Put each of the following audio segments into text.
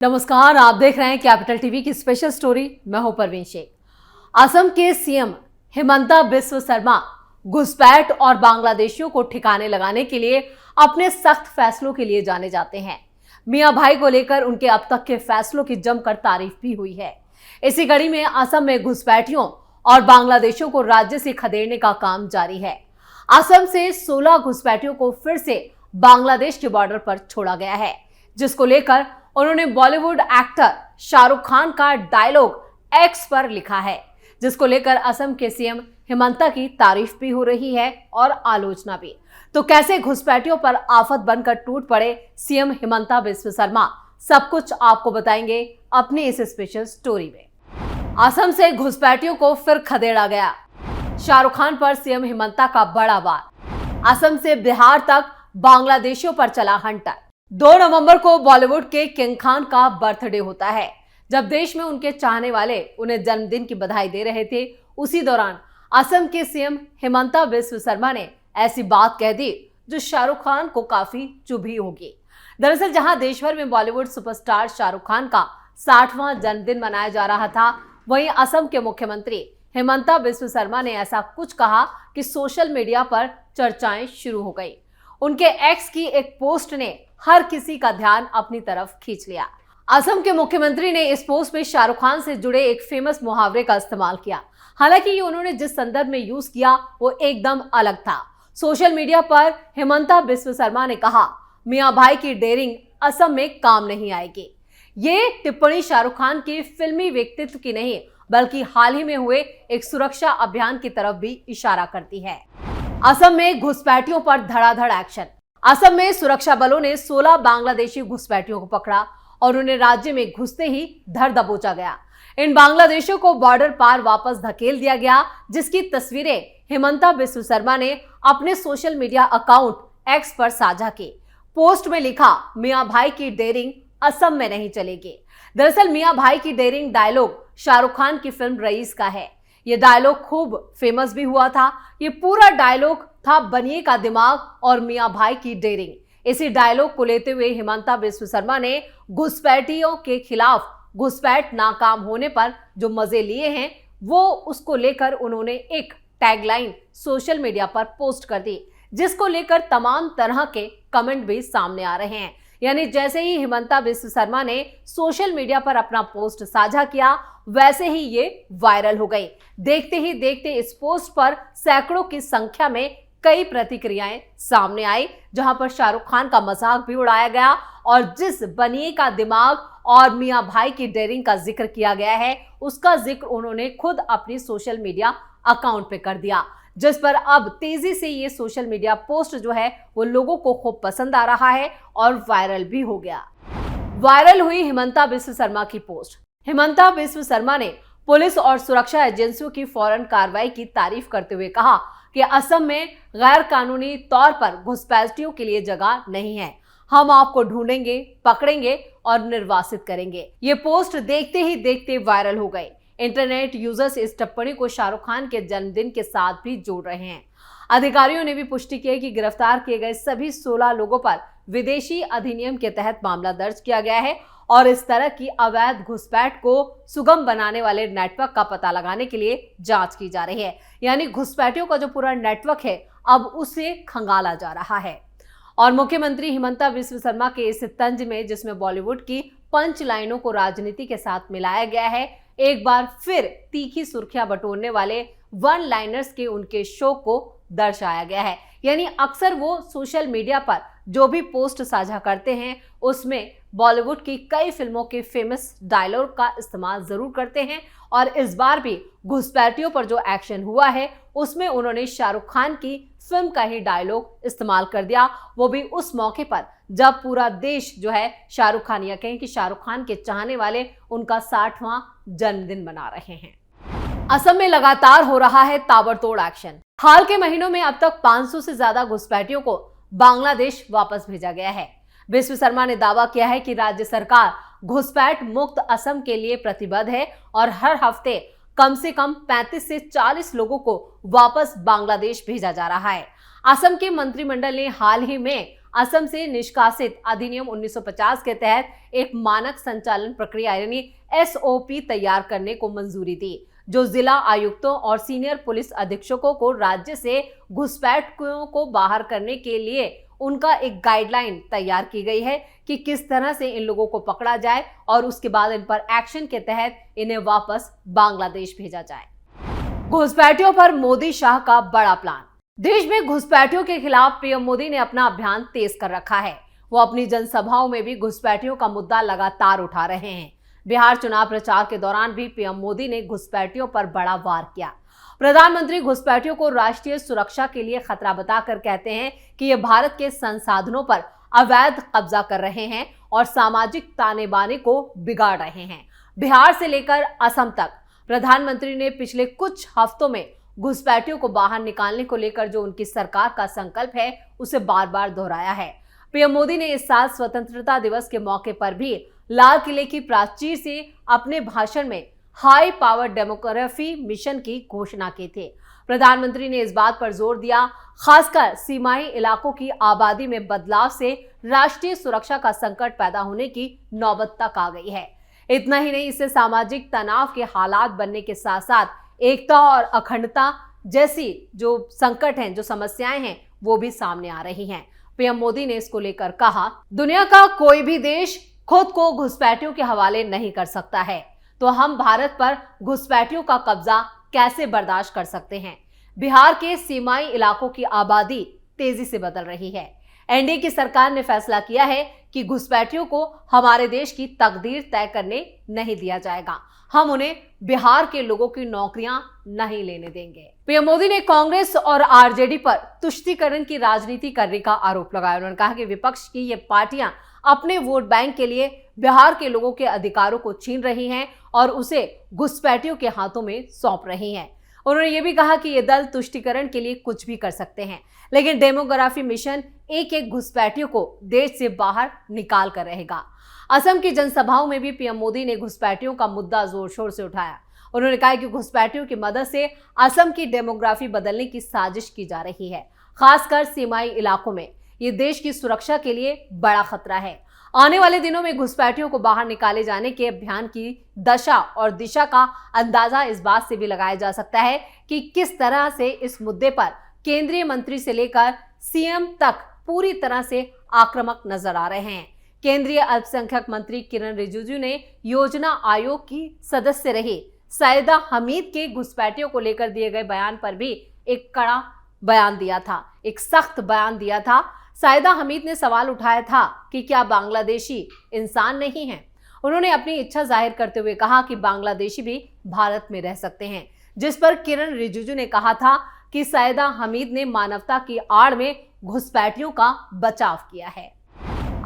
नमस्कार, आप देख रहे हैं कैपिटल टीवी की स्पेशल स्टोरी। मैं हूं परवीन शेख। असम के सीएम हिमंता बिस्वा शर्मा घुसपैठ और बांग्लादेशियों को ठिकाने लगाने के लिए अपने सख्त फैसलों के लिए जाने जाते हैं। मियां भाई को लेकर उनके अब तक के फैसलों की जमकर तारीफ भी हुई है। इसी कड़ी में असम में घुसपैठियों और बांग्लादेशियों को राज्य से खदेड़ने का काम जारी है। असम से 16 घुसपैठियों को फिर से बांग्लादेश के बॉर्डर पर छोड़ा गया है, जिसको लेकर उन्होंने बॉलीवुड एक्टर शाहरुख खान का डायलॉग एक्स पर लिखा है, जिसको लेकर असम के सीएम हिमंता की तारीफ भी हो रही है और आलोचना भी। तो कैसे घुसपैठियों पर आफत बनकर टूट पड़े सीएम हिमंता बिस्वा शर्मा, सब कुछ आपको बताएंगे अपनी इस स्पेशल स्टोरी में। असम से घुसपैठियों को फिर खदेड़ा गया, शाहरुख खान पर सीएम हिमंता का बड़ा वार। असम से बिहार तक बांग्लादेशियों पर चला हंटर। 2 नवंबर को बॉलीवुड के किंग खान का बर्थडे होता है। जब देश में उनके चाहने वाले उन्हें जन्मदिन की बधाई दे रहे थे, उसी दौरान असम के सीएम हिमंता बिस्वा शर्मा ने ऐसी बात कह दी जो शाहरुख खान को काफी चुभी होगी। दरअसल जहां देश भर में बॉलीवुड सुपरस्टार शाहरुख खान का 60वां जन्मदिन मनाया जा रहा था, वहीं असम के मुख्यमंत्री हिमंता बिस्वा शर्मा ने ऐसा कुछ कहा कि सोशल मीडिया पर चर्चाएं शुरू हो गई। उनके एक्स की एक पोस्ट ने हर किसी का ध्यान अपनी तरफ खींच लिया। असम के मुख्यमंत्री ने इस पोस्ट में शाहरुख खान से जुड़े एक फेमस मुहावरे का इस्तेमाल किया। हालांकि ये उन्होंने जिस संदर्भ में यूज किया वो एकदम अलग था। सोशल मीडिया पर हिमंता बिस्वा शर्मा ने कहा, मियां भाई की डेयरिंग असम में काम नहीं आएगी। ये टिप्पणी शाहरुख खान के फिल्मी व्यक्तित्व की नहीं, बल्कि हाल ही में हुए एक सुरक्षा अभियान की तरफ भी इशारा करती है। असम में घुसपैठियों पर धड़ाधड़ एक्शन। असम में सुरक्षा बलों ने 16 बांग्लादेशी घुसपैठियों को पकड़ा और उन्हें राज्य में घुसते ही धर दबोचा गया। इन बांग्लादेशियों को बॉर्डर पार वापस धकेल दिया गया, जिसकी तस्वीरें हिमंता बिस्वा शर्मा ने अपने सोशल मीडिया अकाउंट एक्स पर साझा की। पोस्ट में लिखा, मियां भाई की डेयरिंग असम में नहीं चलेगी। दरअसल मियां भाई की डेयरिंग डायलॉग शाहरुख खान की फिल्म रईस का है। ये डायलॉग खूब फेमस भी हुआ था। ये पूरा डायलॉग था बनिए का दिमाग और मियां भाई की डेयरिंग। इसी डायलॉग को लेते हुए हिमंता बिस्वा शर्मा ने घुसपैठियों के खिलाफ घुसपैठ नाकाम होने पर जो मजे लिए हैं, वो उसको लेकर उन्होंने एक टैगलाइन सोशल मीडिया पर पोस्ट कर दी, जिसको लेकर तमाम तरह के कमेंट भी सामने आ रहे हैं। यानी जैसे ही हिमंता बिस्वा शर्मा ने सोशल मीडिया पर अपना पोस्ट साझा किया, वैसे ही ये वायरल हो गई। देखते ही देखते इस पोस्ट पर सैकड़ों की संख्या में कई प्रतिक्रियाएं सामने आई, जहां पर शाहरुख खान का मजाक भी उड़ाया गया और जिस बनिए का दिमाग और मियां भाई की डेयरिंग का जिक्र किया गया है, उसका जिक्र उन्होंने खुद अपनी सोशल मीडिया अकाउंट पे कर दिया, जिस पर अब तेजी से ये सोशल मीडिया पोस्ट जो है वो लोगों को खूब पसंद आ रहा है और वायरल भी हो गया। वायरल हुई हिमंता बिस्वा शर्मा की पोस्ट। हिमंता बिस्वा शर्मा ने पुलिस और सुरक्षा एजेंसियों की फौरन कार्रवाई की तारीफ करते हुए कहा कि असम में गैर कानूनी तौर पर घुसपैठियों के लिए जगह नहीं है। हम आपको ढूंढेंगे, पकड़ेंगे और निर्वासित करेंगे। ये पोस्ट देखते ही देखते वायरल हो गई। इंटरनेट यूजर्स इस टिप्पणी को शाहरुख खान के जन्मदिन के साथ भी जोड़ रहे हैं। अधिकारियों ने भी पुष्टि की है कि गिरफ्तार किए गए सभी 16 लोगों पर विदेशी अधिनियम के तहत मामला दर्ज किया गया है और इस तरह की अवैध घुसपैठ को सुगम बनाने वाले नेटवर्क का पता लगाने के लिए जांच की जा रही है। यानी घुसपैठियों का जो पूरा नेटवर्क है, अब उसे खंगाला जा रहा है। और मुख्यमंत्री हिमंता बिस्वा शर्मा के इस तंज में, जिसमें बॉलीवुड की पंच लाइनों को राजनीति के साथ मिलाया गया है, एक बार फिर तीखी सुर्खियां बटोरने वाले वन लाइनर्स के उनके शो को दर्शाया गया है। यानी अक्सर वो सोशल मीडिया पर जो भी पोस्ट साझा करते हैं, उसमें बॉलीवुड की कई फिल्मों के फेमस डायलॉग का इस्तेमाल जरूर करते हैं और इस बार भी घुसपैठियों पर जो एक्शन हुआ है, उसमें उन्होंने शाहरुख खान की फिल्म का ही डायलॉग इस्तेमाल कर दिया, वो भी उस मौके पर जब पूरा देश जो है शाहरुख खान, या कहें कि शाहरुख खान के चाहने वाले उनका 60वां जन्मदिन मना रहे हैं। असम में लगातार हो रहा है ताबड़तोड़ एक्शन। हाल के महीनों में अब तक 500 से ज्यादा घुसपैठियों को बांग्लादेश वापस भेजा गया है। बिस्वा शर्मा ने दावा किया है कि राज्य सरकार घुसपैठ मुक्त असम के लिए प्रतिबद्ध है और हर हफ्ते कम से कम 35 से 40 लोगों को वापस बांग्लादेश भेजा जा रहा है। असम के मंत्रिमंडल ने हाल ही में असम से निष्कासित अधिनियम 1950 के तहत एक मानक संचालन प्रक्रिया यानी SOP तैयार करने को मंजूरी दी, जो जिला आयुक्तों और सीनियर पुलिस अधीक्षकों को राज्य से घुसपैठियों को बाहर करने के लिए उनका एक गाइडलाइन तैयार की गई है कि किस तरह से इन लोगों को पकड़ा जाए और उसके बाद इन पर एक्शन के तहत इन्हें वापस बांग्लादेश भेजा जाए। घुसपैठियों पर मोदी शाह का बड़ा प्लान। देश में घुसपैठियों के खिलाफ पीएम मोदी ने अपना अभियान तेज कर रखा है। वो अपनी जनसभाओं में भी घुसपैठियों का मुद्दा लगातार उठा रहे हैं। बिहार चुनाव प्रचार के दौरान भी पीएम मोदी ने घुसपैठियों पर बड़ा वार किया। प्रधानमंत्री घुसपैठियों को राष्ट्रीय सुरक्षा के लिए खतरा बताकर कहते हैं कि ये भारत के संसाधनों पर अवैध कब्जा कर रहे हैं और सामाजिक ताने बाने को बिगाड़ रहे हैं। बिहार से लेकर असम तक प्रधानमंत्री ने पिछले कुछ हफ्तों में घुसपैठियों को बाहर निकालने को लेकर जो उनकी सरकार का संकल्प है उसे बार बार दोहराया है। पीएम मोदी ने इस साल स्वतंत्रता दिवस के मौके पर भी लाल किले की प्राचीर से अपने भाषण में हाई पावर डेमोग्राफी मिशन की घोषणा की थी। प्रधानमंत्री ने इस बात पर जोर दिया, खासकर सीमाई इलाकों की आबादी में बदलाव से राष्ट्रीय सुरक्षा का संकट पैदा होने की नौबत तक आ गई है। इतना ही नहीं, इससे सामाजिक तनाव के हालात बनने के साथ साथ एकता और अखंडता जैसी जो संकट हैं, जो समस्याएं हैं, वो भी सामने आ रही हैं। पीएम मोदी ने इसको लेकर कहा, दुनिया का कोई भी देश खुद को घुसपैठियों के हवाले नहीं कर सकता है, तो हम भारत पर घुसपैठियों का कब्जा कैसे बर्दाश्त कर सकते हैं। बिहार के सीमाई इलाकों की आबादी तेजी से बदल रही है। एनडीए की सरकार ने फैसला किया है कि घुसपैठियों को हमारे देश की तकदीर तय करने नहीं दिया जाएगा। हम उन्हें बिहार के लोगों की नौकरियां नहीं लेने देंगे। पीएम मोदी ने कांग्रेस और आरजेडी पर तुष्टीकरण की राजनीति करने का आरोप लगाया। उन्होंने कहा कि विपक्ष की ये पार्टियां अपने वोट बैंक के लिए बिहार के लोगों के अधिकारों को छीन रही हैं और उसे घुसपैठियों के हाथों में सौंप रही हैं। उन्होंने ये भी कहा कि ये दल तुष्टीकरण के लिए कुछ भी कर सकते हैं, लेकिन डेमोग्राफी मिशन एक एक घुसपैठियों को देश से बाहर निकाल कर रहेगा। असम की जनसभाओं में भी पीएम मोदी ने घुसपैठियों का मुद्दा जोर शोर से उठाया। उन्होंने कहा कि घुसपैठियों की मदद से असम की डेमोग्राफी बदलने की साजिश की जा रही है, खासकर सीमाई इलाकों में। ये देश की सुरक्षा के लिए बड़ा खतरा है। आने वाले दिनों में घुसपैठियों को बाहर निकाले जाने के अभियान की दशा और दिशा का अंदाजा इस बात से भी लगाया जा सकता है कि किस तरह से इस मुद्दे पर केंद्रीय मंत्री से लेकर सीएम तक पूरी तरह से आक्रामक नजर आ रहे हैं। केंद्रीय अल्पसंख्यक मंत्री किरण रिजिजू ने योजना आयोग की सदस्य रही सईदा हमीद के घुसपैठियों को लेकर दिए गए बयान पर भी एक कड़ा बयान दिया था, एक सख्त बयान दिया था। सईदा हमीद ने सवाल उठाया था कि क्या बांग्लादेशी इंसान नहीं हैं। उन्होंने अपनी इच्छा जाहिर करते हुए कहा कि बांग्लादेशी भी भारत में रह सकते हैं, जिस पर किरण रिजिजू ने कहा था कि सईदा हमीद ने मानवता की आड़ में घुसपैठियों का बचाव किया है।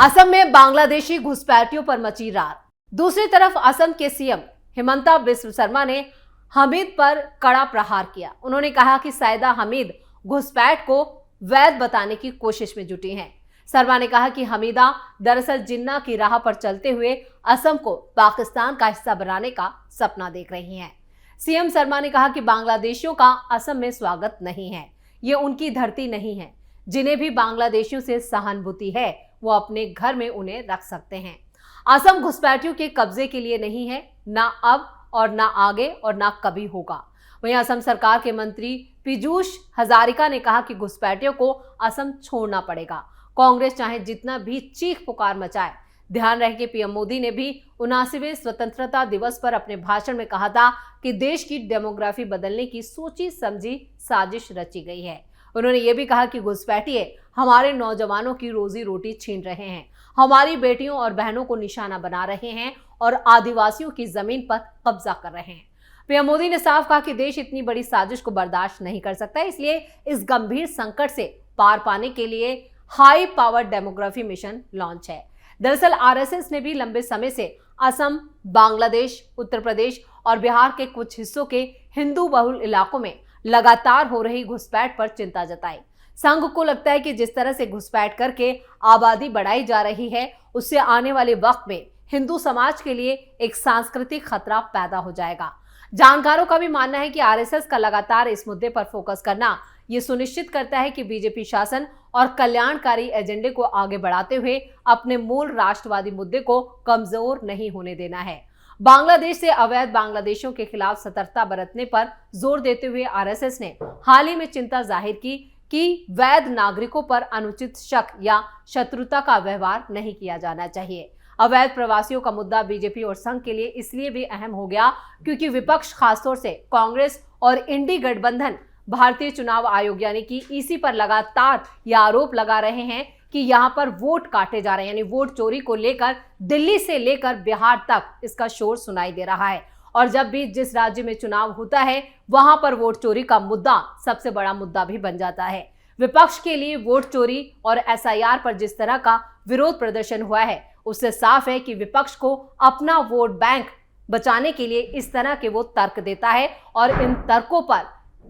असम में बांग्लादेशी घुसपैठियों पर मची रार। दूसरी तरफ असम के सीएम हिमंता बिस्व शर्मा ने हमीद पर कड़ा प्रहार किया। उन्होंने कहा कि सईदा हमीद घुसपैठ को वैध बताने की कोशिश में जुटी हैं। शर्मा ने कहा कि हमीदा दरअसल जिन्ना की राह पर चलते हुए असम को पाकिस्तान का हिस्सा बनाने का सपना देख रही हैं। सीएम शर्मा ने कहा कि बांग्लादेशियों का असम में स्वागत नहीं है, ये उनकी धरती नहीं है। जिन्हें भी बांग्लादेशियों से सहानुभूति है वो अपने घर में उन्हें रख सकते हैं। असम घुसपैठियों के कब्जे के लिए नहीं है, ना अब और ना आगे और ना कभी होगा। वहीं असम सरकार के मंत्री पीयूष हजारिका ने कहा कि घुसपैठियों को असम छोड़ना पड़ेगा, कांग्रेस चाहे जितना भी चीख पुकार मचाए। ध्यान रहे कि पीएम मोदी ने भी 79वें स्वतंत्रता दिवस पर अपने भाषण में कहा था कि देश की डेमोग्राफी बदलने की सोची समझी साजिश रची गई है। उन्होंने ये भी कहा कि घुसपैठिए हमारे नौजवानों की रोजी रोटी छीन रहे हैं, हमारी बेटियों और बहनों को निशाना बना रहे हैं और आदिवासियों की जमीन पर कब्जा कर रहे हैं। पीएम मोदी ने साफ कहा कि देश इतनी बड़ी साजिश को बर्दाश्त नहीं कर सकता, इसलिए इस गंभीर संकट से पार पाने के लिए high power demography mission launch है। दरअसल आरएसएस ने भी लंबे समय से असम, बांग्लादेश, उत्तर प्रदेश और बिहार के कुछ हिस्सों के हिंदू बहुल इलाकों में लगातार हो रही घुसपैठ पर चिंता जताई। संघ को लगता है कि जिस तरह से घुसपैठ करके आबादी बढ़ाई जा रही है, उससे आने वाले वक्त में हिंदू समाज के लिए एक सांस्कृतिक खतरा पैदा हो जाएगा। जानकारों का भी मानना है कि आरएसएस का लगातार इस मुद्दे पर फोकस करना ये सुनिश्चित करता है कि बीजेपी शासन और कल्याणकारी एजेंडे को आगे बढ़ाते हुए अपने मूल राष्ट्रवादी मुद्दे को कमजोर नहीं होने देना है। बांग्लादेश से अवैध बांग्लादेशियों के खिलाफ सतर्कता बरतने पर जोर देते हुए आरएसएस ने हाल ही में चिंता जाहिर की कि वैध नागरिकों पर अनुचित शक या शत्रुता का व्यवहार नहीं किया जाना चाहिए। अवैध प्रवासियों का मुद्दा बीजेपी और संघ के लिए इसलिए भी अहम हो गया क्योंकि विपक्ष, खासतौर से कांग्रेस और इंडी गठबंधन, भारतीय चुनाव आयोग यानी कि ईसी पर लगातार यह आरोप लगा रहे हैं कि यहां पर वोट काटे जा रहे हैं, यानी वोट चोरी को लेकर दिल्ली से लेकर बिहार तक इसका शोर सुनाई दे रहा है। और जब भी जिस राज्य में चुनाव होता है वहां पर वोट चोरी का मुद्दा सबसे बड़ा मुद्दा भी बन जाता है। विपक्ष के लिए वोट चोरी और एसआईआर पर जिस तरह का विरोध प्रदर्शन हुआ है उससे साफ है कि विपक्ष को अपना वोट बैंक बचाने के लिए इस तरह के वो तर्क देता है और इन तर्कों पर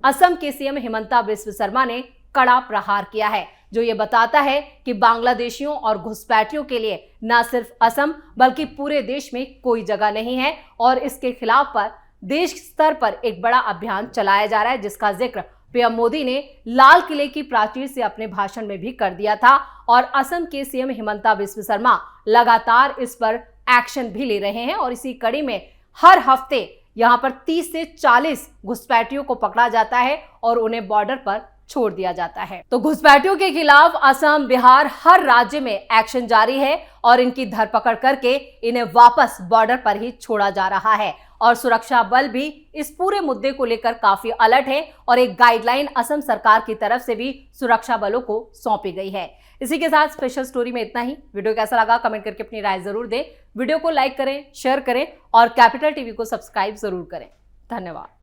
असम के सीएम हिमंता बिस्व शर्मा ने कड़ा प्रहार किया है, जो ये बताता है कि बांग्लादेशियों और घुसपैठियों के लिए न सिर्फ असम बल्कि पूरे देश में कोई जगह नहीं है और इसके खिलाफ पर देश स्तर पर एक बड़ा अभियान चलाया जा रहा है, जिसका जिक्र पीएम मोदी ने लाल किले की प्राचीर से अपने भाषण में भी कर दिया था। और असम के सीएम हिमंता बिस्व शर्मा लगातार इस पर एक्शन भी ले रहे हैं और इसी कड़ी में हर हफ्ते यहां पर 30 से 40 घुसपैठियों को पकड़ा जाता है और उन्हें बॉर्डर पर छोड़ दिया जाता है। तो घुसपैठियों के खिलाफ असम, बिहार, हर राज्य में एक्शन जारी है और इनकी धरपकड़ करके इन्हें वापस बॉर्डर पर ही छोड़ा जा रहा है। और सुरक्षा बल भी इस पूरे मुद्दे को लेकर काफी अलर्ट है और एक गाइडलाइन असम सरकार की तरफ से भी सुरक्षा बलों को सौंपी गई है। इसी के साथ स्पेशल स्टोरी में इतना ही। वीडियो कैसा लगा कमेंट करके अपनी राय जरूर दें। वीडियो को लाइक करें, शेयर करें और कैपिटल टीवी को सब्सक्राइब जरूर करें। धन्यवाद।